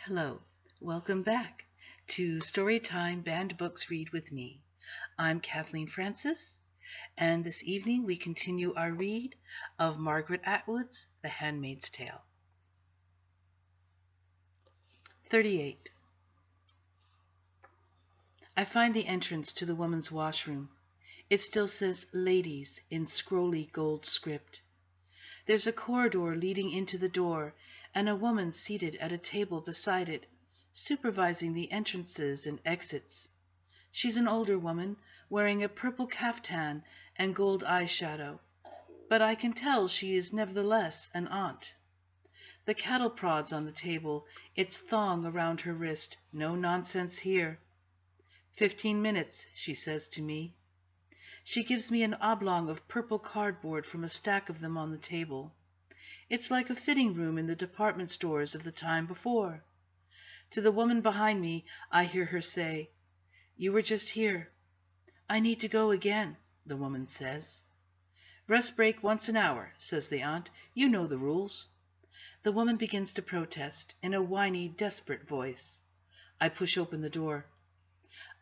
Hello, welcome back to Storytime Banned Books Read with me. I'm Kathleen Francis, and this evening we continue our read of Margaret Atwood's The Handmaid's Tale. 38. I find the entrance to the woman's washroom. It still says ladies in scrolly gold script. There's a corridor leading into the door, and a woman seated at a table beside it, supervising the entrances and exits. She's an older woman, wearing a purple caftan and gold eyeshadow, but I can tell she is nevertheless an aunt. The cattle prod's on the table, its thong around her wrist. No nonsense here. 15 minutes, she says to me. She gives me an oblong of purple cardboard from a stack of them on the table. It's like a fitting room in the department stores of the time before. To the woman behind me, I hear her say, "You were just here." "I need to go again," the woman says. "Rest break once an hour," says the aunt. "You know the rules." The woman begins to protest in a whiny, desperate voice. I push open the door.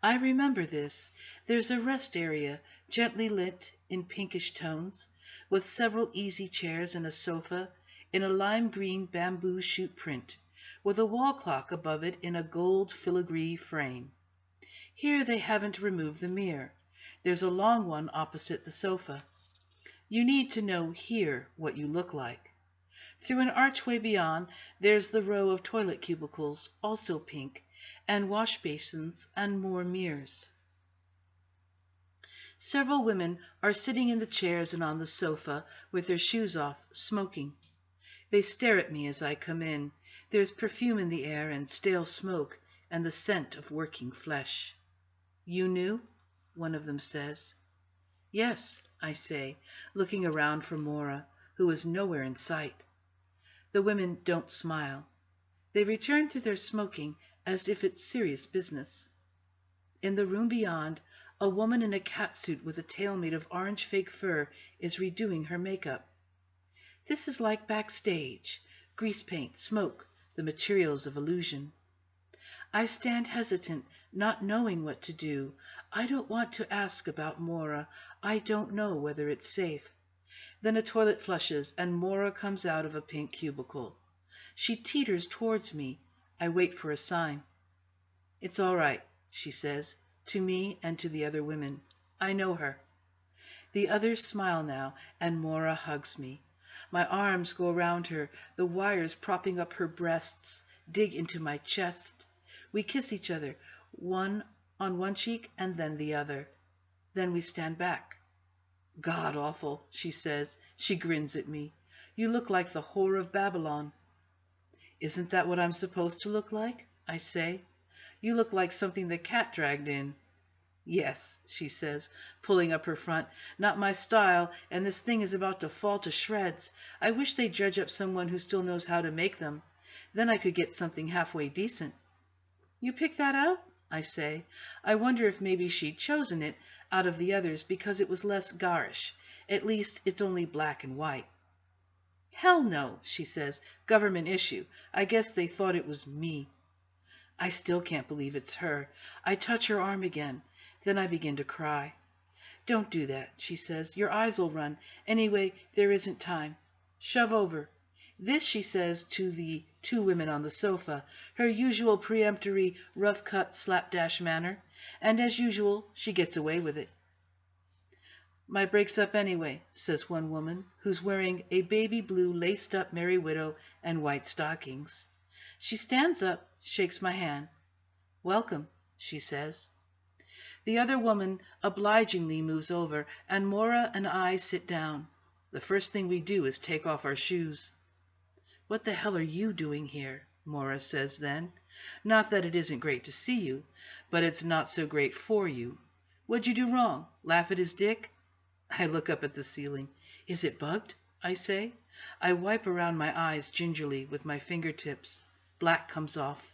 I remember this. There's a rest area, gently lit in pinkish tones, with several easy chairs and a sofa in a lime green bamboo shoot print, with a wall clock above it in a gold filigree frame. Here they haven't removed the mirror. There's a long one opposite the sofa. You need to know here what you look like. Through an archway beyond, there's the row of toilet cubicles, also pink, and wash basins and more mirrors. Several women are sitting in the chairs and on the sofa with their shoes off, smoking. They stare at me as I come in. There's perfume in the air and stale smoke and the scent of working flesh. "You knew?" one of them says. "Yes," I say, looking around for Mora, who is nowhere in sight. The women don't smile. They return to their smoking as if it's serious business. In the room beyond, a woman in a catsuit with a tail made of orange fake fur is redoing her makeup. This is like backstage, grease paint, smoke, the materials of illusion. I stand hesitant, not knowing what to do. I don't want to ask about Mora. I don't know whether it's safe. Then a toilet flushes and Mora comes out of a pink cubicle. She teeters towards me. I wait for a sign. "It's all right," she says, to me and to the other women. "I know her." The others smile now, and Mora hugs me. My arms go around her, the wires propping up her breasts dig into my chest. We kiss each other, one on one cheek and then the other. Then we stand back. "God awful," she says. She grins at me. "You look like the whore of Babylon." "Isn't that what I'm supposed to look like?" I say. "You look like something the cat dragged in." "Yes," she says, pulling up her front. "Not my style, and this thing is about to fall to shreds. I wish they'd dredge up someone who still knows how to make them. Then I could get something halfway decent." "You picked that out?" I say. I wonder if maybe she'd chosen it out of the others because it was less garish. At least, it's only black and white. "Hell no," she says. "Government issue. I guess they thought it was me." I still can't believe it's her. I touch her arm again. Then I begin to cry. "Don't do that," she says. "Your eyes'll run. Anyway, there isn't time. Shove over." This she says to the two women on the sofa, her usual peremptory, rough-cut, slapdash manner. And as usual, she gets away with it. "My break's up anyway," says one woman, who's wearing a baby blue laced-up Merry Widow and white stockings. She stands up, shakes my hand. "Welcome," she says. The other woman obligingly moves over, and Mora and I sit down. The first thing we do is take off our shoes. "What the hell are you doing here?" Mora says then. "Not that it isn't great to see you, but it's not so great for you. What'd you do wrong? Laugh at his dick?" I look up at the ceiling. "Is it bugged?" I say. I wipe around my eyes gingerly with my fingertips. Black comes off.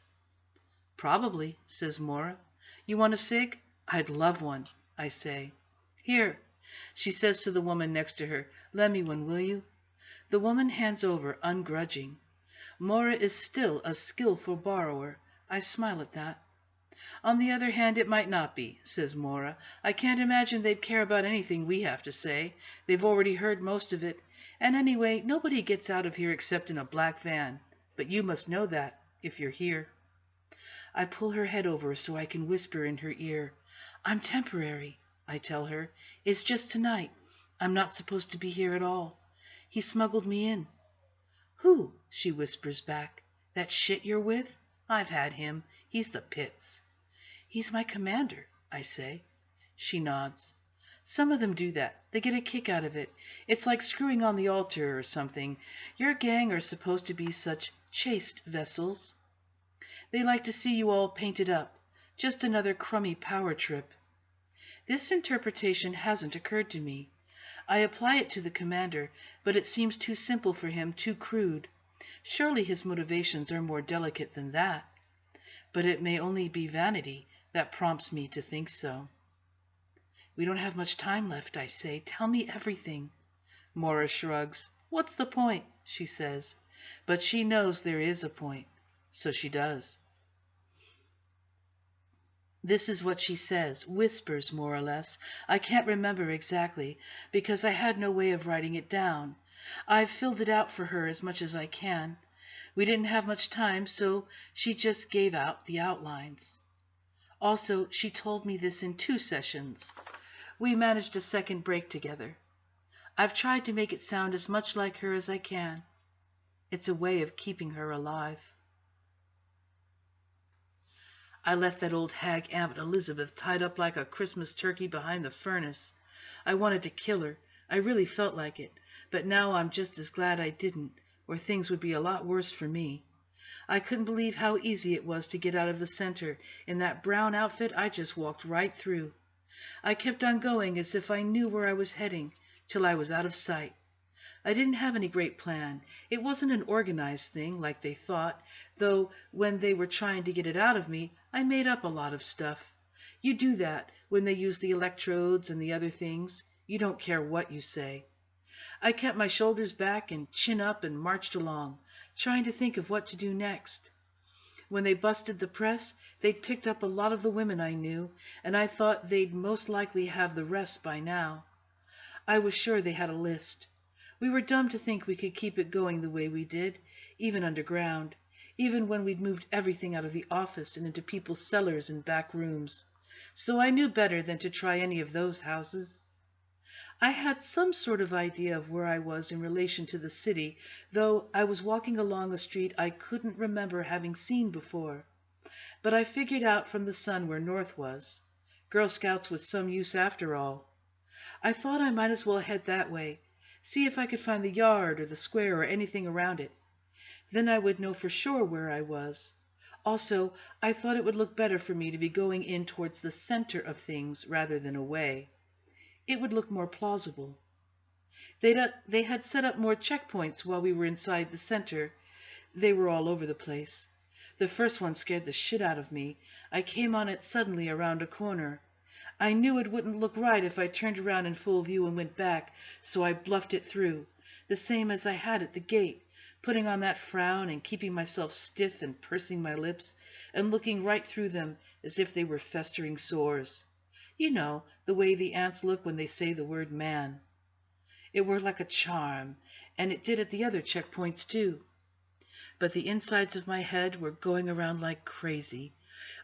"Probably," says Mora. "You want a cig?" "I'd love one," I say. "Here," she says to the woman next to her. "Lend me one, will you?" The woman hands over, ungrudging. Mora is still a skillful borrower. I smile at that. On the other hand, it might not be, says Mora. I can't imagine they'd care about anything we have to say. They've already heard most of it. And anyway, nobody gets out of here except in a black van. But you must know that, if you're here. I pull her head over so I can whisper in her ear. I'm temporary, I tell her. It's just tonight. I'm not supposed to be here at all. He smuggled me in. Who? She whispers back. That shit you're with? I've had him. He's the pits. He's my commander, I say. She nods. Some of them do that. They get a kick out of it. It's like screwing on the altar or something. Your gang are supposed to be such chaste vessels. They like to see you all painted up. Just another crummy power trip. This interpretation hasn't occurred to me. I apply it to the commander, but it seems too simple for him, too crude. Surely his motivations are more delicate than that. But it may only be vanity that prompts me to think so. We don't have much time left, I say. Tell me everything. Mora shrugs. What's the point? She says. But she knows there is a point, so she does. This is what she says, whispers more or less. I can't remember exactly, because I had no way of writing it down. I've filled it out for her as much as I can. We didn't have much time, so she just gave out the outlines. Also, she told me this in 2 sessions. We managed a second break together. I've tried to make it sound as much like her as I can. It's a way of keeping her alive. I left that old hag Aunt Elizabeth tied up like a Christmas turkey behind the furnace. I wanted to kill her. I really felt like it. But now I'm just as glad I didn't, or things would be a lot worse for me. I couldn't believe how easy it was to get out of the center. In that brown outfit, I just walked right through. I kept on going as if I knew where I was heading, till I was out of sight. I didn't have any great plan. It wasn't an organized thing, like they thought, though when they were trying to get it out of me, I made up a lot of stuff. You do that when they use the electrodes and the other things. You don't care what you say. I kept my shoulders back and chin up and marched along, trying to think of what to do next. When they busted the press, they'd picked up a lot of the women I knew, and I thought they'd most likely have the rest by now. I was sure they had a list. We were dumb to think we could keep it going the way we did, even underground, even when we'd moved everything out of the office and into people's cellars and back rooms. So I knew better than to try any of those houses. I had some sort of idea of where I was in relation to the city, though I was walking along a street I couldn't remember having seen before. But I figured out from the sun where north was. Girl Scouts was some use after all. I thought I might as well head that way, see if I could find the yard or the square or anything around it. Then I would know for sure where I was. Also, I thought it would look better for me to be going in towards the center of things rather than away. It would look more plausible. They had set up more checkpoints while we were inside the center. They were all over the place. The first one scared the shit out of me. I came on it suddenly around a corner. I knew it wouldn't look right if I turned around in full view and went back, so I bluffed it through, the same as I had at the gate, putting on that frown and keeping myself stiff and pursing my lips and looking right through them as if they were festering sores. You know, the way the ants look when they say the word man. It worked like a charm, and it did at the other checkpoints too. But the insides of my head were going around like crazy.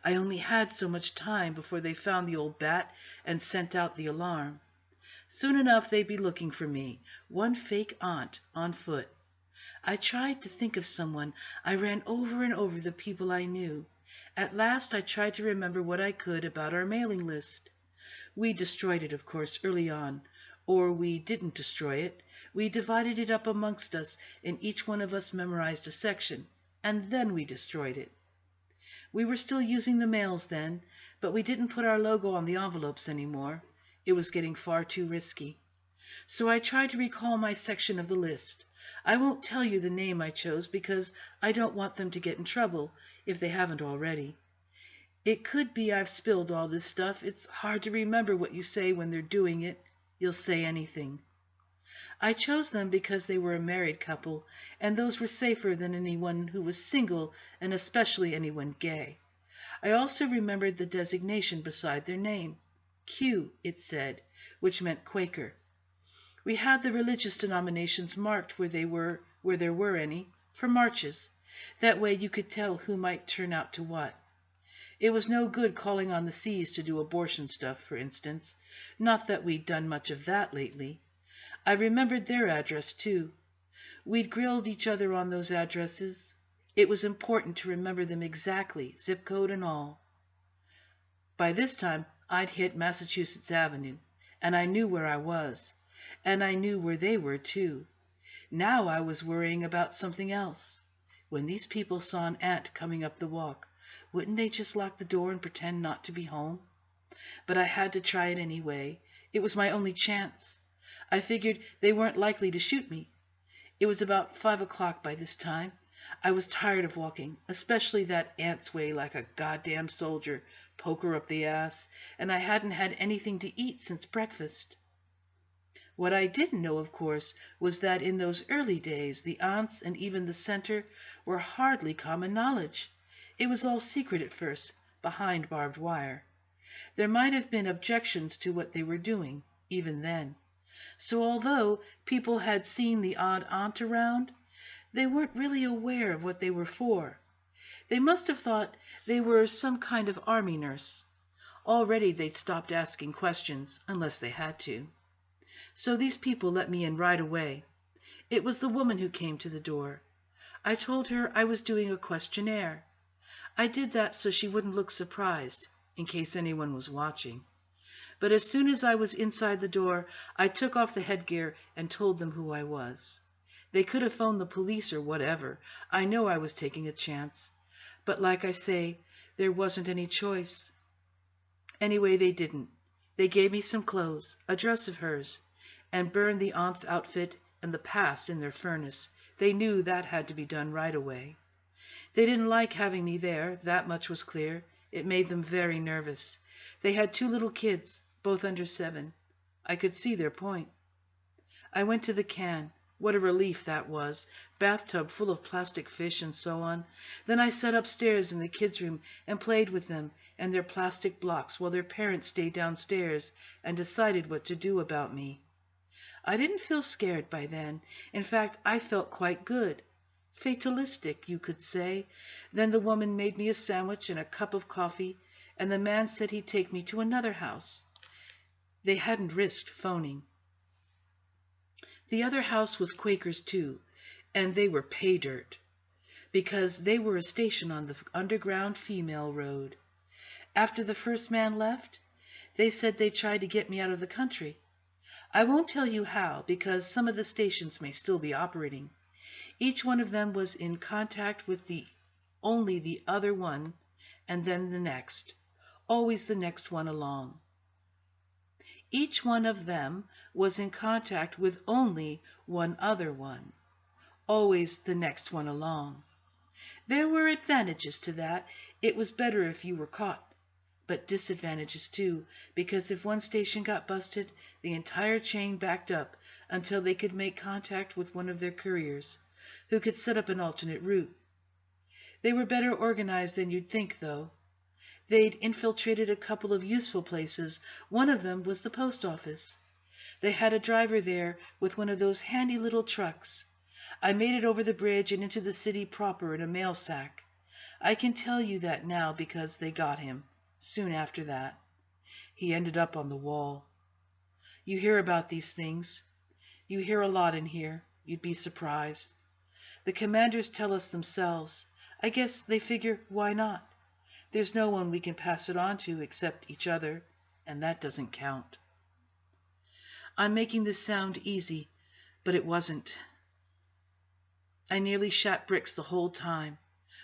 I only had so much time before they found the old bat and sent out the alarm. Soon enough they'd be looking for me, one fake aunt on foot. I tried to think of someone. I ran over and over the people I knew. At last I tried to remember what I could about our mailing list. We destroyed it, of course, early on. Or we didn't destroy it. We divided it up amongst us, and each one of us memorized a section. And then we destroyed it. We were still using the mails then, but we didn't put our logo on the envelopes anymore. It was getting far too risky. So I tried to recall my section of the list. I won't tell you the name I chose because I don't want them to get in trouble, if they haven't already. It could be I've spilled all this stuff. It's hard to remember what you say when they're doing it. You'll say anything. I chose them because they were a married couple, and those were safer than anyone who was single, and especially anyone gay. I also remembered the designation beside their name. Q, it said, which meant Quaker. We had the religious denominations marked where there were any, for marches. That way you could tell who might turn out to what. It was no good calling on the C's to do abortion stuff, for instance. Not that we'd done much of that lately. I remembered their address, too. We'd grilled each other on those addresses. It was important to remember them exactly, zip code and all. By this time, I'd hit Massachusetts Avenue, and I knew where I was. And I knew where they were, too. Now I was worrying about something else. When these people saw an ant coming up the walk, wouldn't they just lock the door and pretend not to be home? But I had to try it anyway. It was my only chance. I figured they weren't likely to shoot me. It was about 5 o'clock by this time. I was tired of walking, especially that ant's way like a goddamn soldier, poker up the ass, and I hadn't had anything to eat since breakfast. What I didn't know, of course, was that in those early days, the aunts and even the center were hardly common knowledge. It was all secret at first, behind barbed wire. There might have been objections to what they were doing, even then. So although people had seen the odd aunt around, they weren't really aware of what they were for. They must have thought they were some kind of army nurse. Already they'd stopped asking questions, unless they had to. So these people let me in right away. It was the woman who came to the door. I told her I was doing a questionnaire. I did that so she wouldn't look surprised, in case anyone was watching. But as soon as I was inside the door, I took off the headgear and told them who I was. They could have phoned the police or whatever. I know I was taking a chance. But like I say, there wasn't any choice. Anyway, they didn't. They gave me some clothes, a dress of hers, and burned the aunt's outfit and the pass in their furnace. They knew that had to be done right away. They didn't like having me there, that much was clear. It made them very nervous. They had 2 little kids, both under 7. I could see their point. I went to the can. What a relief that was. Bathtub full of plastic fish and so on. Then I sat upstairs in the kids' room and played with them and their plastic blocks while their parents stayed downstairs and decided what to do about me. I didn't feel scared by then. In fact, I felt quite good. Fatalistic, you could say. Then the woman made me a sandwich and a cup of coffee, and the man said he'd take me to another house. They hadn't risked phoning. The other house was Quakers too, and they were pay dirt, because they were a station on the underground female road. After the first man left, they said they'd try to get me out of the country. I won't tell you how, because some of the stations may still be operating. Each one of them was in contact with only the other one, and then the next, always the next one along. Each one of them was in contact with only one other one, always the next one along. There were advantages to that. It was better if you were caught, but disadvantages too, because if one station got busted, the entire chain backed up until they could make contact with one of their couriers, who could set up an alternate route. They were better organized than you'd think, though. They'd infiltrated a couple of useful places. One of them was the post office. They had a driver there with one of those handy little trucks. I made it over the bridge and into the city proper in a mail sack. I can tell you that now because they got him, soon after that. He ended up on the wall. You hear about these things. You hear a lot in here. You'd be surprised. The commanders tell us themselves. I guess they figure, why not? There's no one we can pass it on to except each other, and that doesn't count. I'm making this sound easy, but it wasn't. I nearly shat bricks the whole time.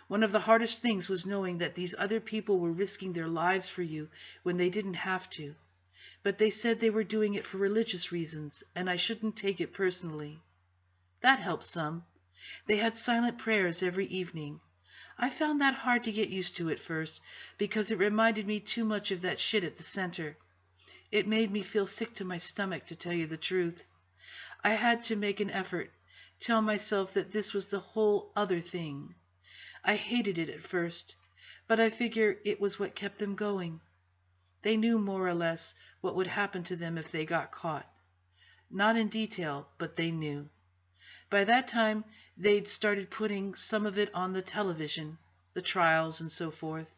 One of the hardest things was knowing that these other people were risking their lives for you when they didn't have to. But they said they were doing it for religious reasons, and I shouldn't take it personally. That helped some. They had silent prayers every evening. I found that hard to get used to at first, because it reminded me too much of that shit at the center. It made me feel sick to my stomach, to tell you the truth. I had to make an effort, tell myself that this was the whole other thing. I hated it at first, but I figure it was what kept them going. They knew more or less what would happen to them if they got caught. Not in detail, but they knew. By that time, they'd started putting some of it on the television, the trials and so forth.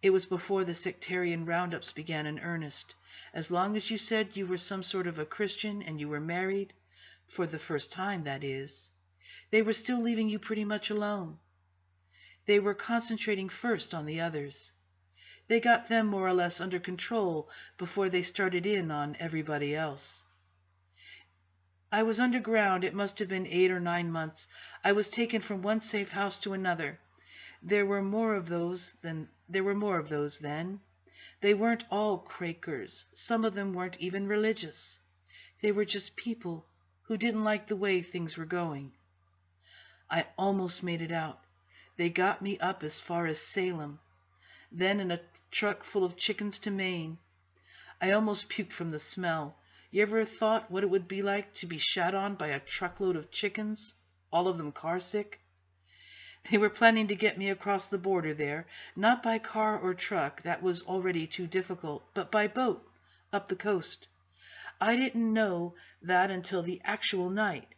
It was before the sectarian roundups began in earnest. As long as you said you were some sort of a Christian and you were married, for the first time, that is, they were still leaving you pretty much alone. They were concentrating first on the others. They got them more or less under control before they started in on everybody else. I was underground. It must have been 8 or 9 months. I was taken from one safe house to another. There were more of those then. They weren't all Quakers. Some of them weren't even religious. They were just people who didn't like the way things were going. I almost made it out. They got me up as far as Salem, then in a truck full of chickens to Maine. I almost puked from the smell. You ever thought what it would be like to be shat on by a truckload of chickens, all of them car sick? They were planning to get me across the border there, not by car or truck, that was already too difficult, but by boat, up the coast. I didn't know that until the actual night.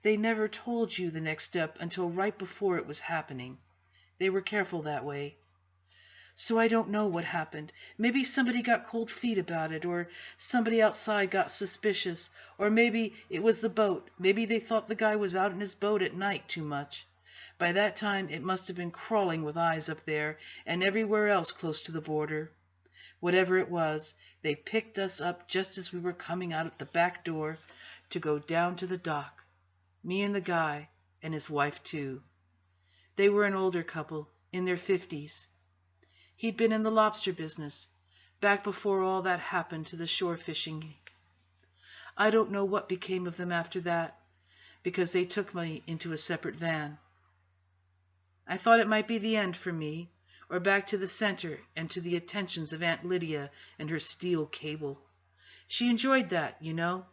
They never told you the next step until right before it was happening. They were careful that way. So I don't know what happened. Maybe somebody got cold feet about it, or somebody outside got suspicious, or maybe it was the boat. Maybe they thought the guy was out in his boat at night too much. By that time, it must have been crawling with eyes up there and everywhere else close to the border. Whatever it was, they picked us up just as we were coming out at the back door to go down to the dock. Me and the guy, and his wife too. They were an older couple, in their 50s. He'd been in the lobster business, back before all that happened to the shore fishing. I don't know what became of them after that, because they took me into a separate van. I thought it might be the end for me, or back to the center and to the attentions of Aunt Lydia and her steel cable. She enjoyed that, you know.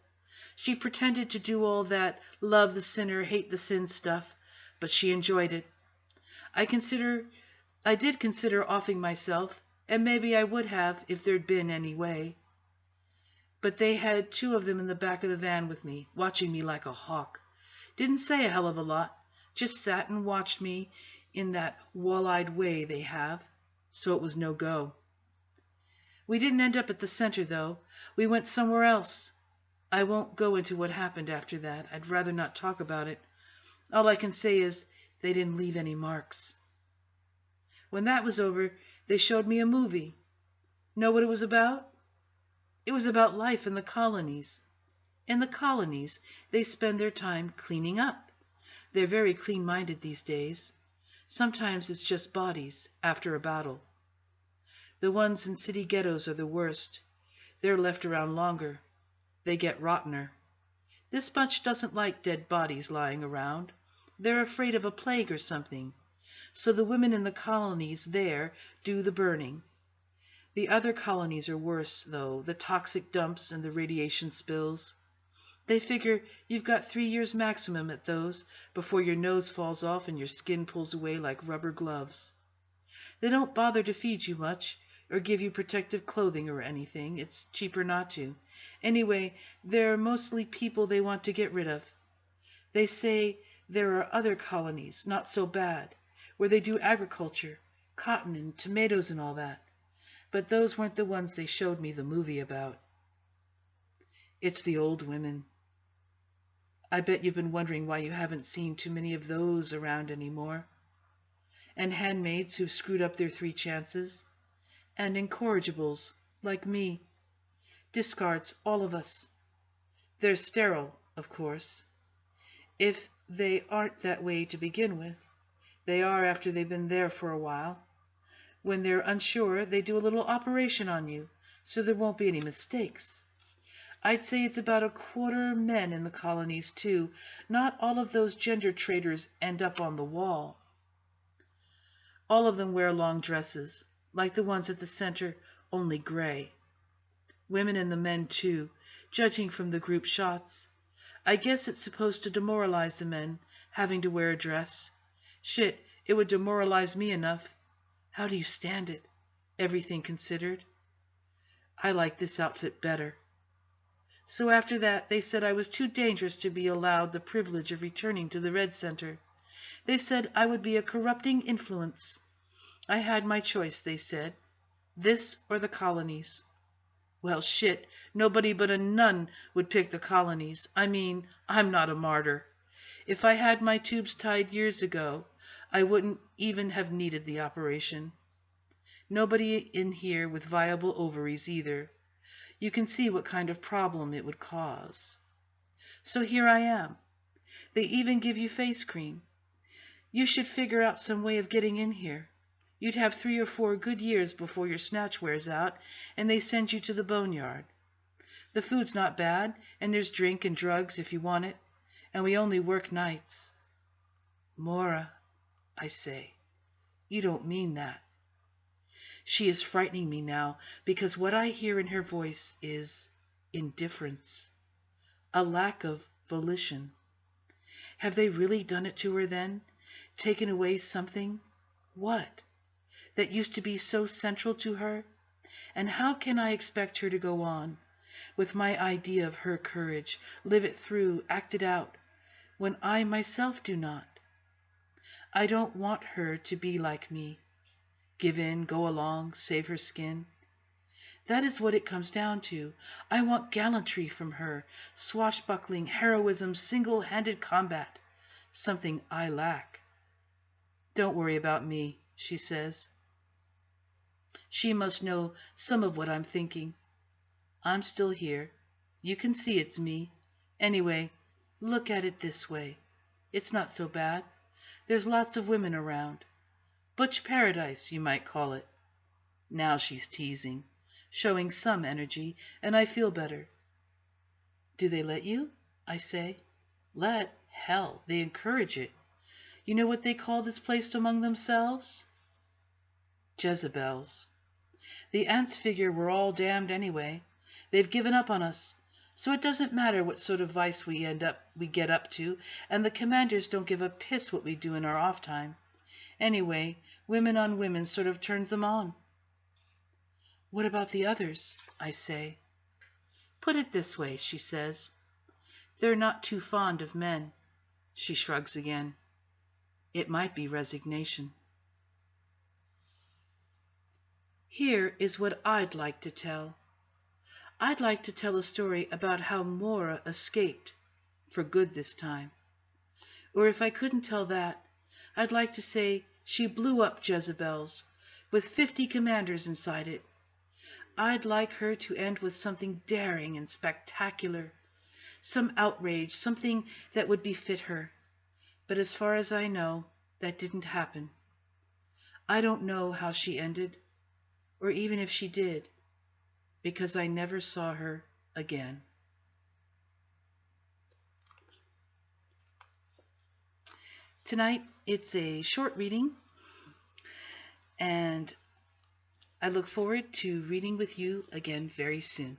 She pretended to do all that love the sinner, hate the sin stuff, but she enjoyed it. I did consider offing myself, and maybe I would have if there'd been any way. But they had 2 of them in the back of the van with me, watching me like a hawk. Didn't say a hell of a lot, just sat and watched me in that wall-eyed way they have, so it was no go. We didn't end up at the center, though. We went somewhere else. I won't go into what happened after that. I'd rather not talk about it. All I can say is they didn't leave any marks. When that was over, they showed me a movie. Know what it was about? It was about life in the colonies. In the colonies, they spend their time cleaning up. They're very clean-minded these days. Sometimes it's just bodies after a battle. The ones in city ghettos are the worst. They're left around longer. They get rottener. This bunch doesn't like dead bodies lying around. They're afraid of a plague or something. So the women in the colonies there do the burning. The other colonies are worse, though, the toxic dumps and the radiation spills. They figure you've got 3 years maximum at those before your nose falls off and your skin pulls away like rubber gloves. They don't bother to feed you much or give you protective clothing or anything. It's cheaper not to. Anyway, they're mostly people they want to get rid of. They say there are other colonies, not so bad, where they do agriculture, cotton and tomatoes and all that. But those weren't the ones they showed me the movie about. It's the old women. I bet you've been wondering why you haven't seen too many of those around anymore. And handmaids who've screwed up their 3 chances. And incorrigibles, like me. Discards, all of us. They're sterile, of course. If they aren't that way to begin with, they are after they've been there for a while. When they're unsure, they do a little operation on you, so there won't be any mistakes. I'd say it's about 1/4 men in the colonies, too. Not all of those gender traitors end up on the wall. All of them wear long dresses, like the ones at the center, only gray. Women and the men, too, judging from the group shots. I guess it's supposed to demoralize the men, having to wear a dress. Shit, it would demoralize me enough. How do you stand it, everything considered? I like this outfit better. So after that, they said I was too dangerous to be allowed the privilege of returning to the Red Center. They said I would be a corrupting influence. I had my choice, they said. This or the colonies. Well, shit, nobody but a nun would pick the colonies. I mean, I'm not a martyr. If I had my tubes tied years ago, I wouldn't even have needed the operation. Nobody in here with viable ovaries either. You can see what kind of problem it would cause. So here I am. They even give you face cream. You should figure out some way of getting in here. You'd have 3 or 4 good years before your snatch wears out, and they send you to the boneyard. The food's not bad, and there's drink and drugs if you want it, and we only work nights. Mora, I say, you don't mean that. She is frightening me now, because what I hear in her voice is indifference, a lack of volition. Have they really done it to her then? Taken away something? What? That used to be so central to her? And how can I expect her to go on, with my idea of her courage, live it through, act it out, when I myself do not? I don't want her to be like me. Give in, go along, save her skin. That is what it comes down to. I want gallantry from her, swashbuckling, heroism, single-handed combat, something I lack. Don't worry about me, she says. She must know some of what I'm thinking. I'm still here. You can see it's me. Anyway, look at it this way. It's not so bad. There's lots of women around. Butch paradise, you might call it. Now she's teasing, showing some energy, and I feel better. Do they let you? I say. Let? Hell, they encourage it. You know what they call this place among themselves? Jezebels. The ants figure we're all damned anyway. They've given up on us. So it doesn't matter what sort of vice we get up to, and the commanders don't give a piss what we do in our off time. Anyway, women on women sort of turns them on. What about the others? I say. Put it this way, she says. They're not too fond of men. She shrugs again. It might be resignation. Here is what I'd like to tell. I'd like to tell a story about how Mora escaped, for good this time. Or if I couldn't tell that, I'd like to say she blew up Jezebel's, with 50 commanders inside it. I'd like her to end with something daring and spectacular, some outrage, something that would befit her. But as far as I know, that didn't happen. I don't know how she ended, or even if she did, because I never saw her again. Tonight, it's a short reading, and I look forward to reading with you again very soon.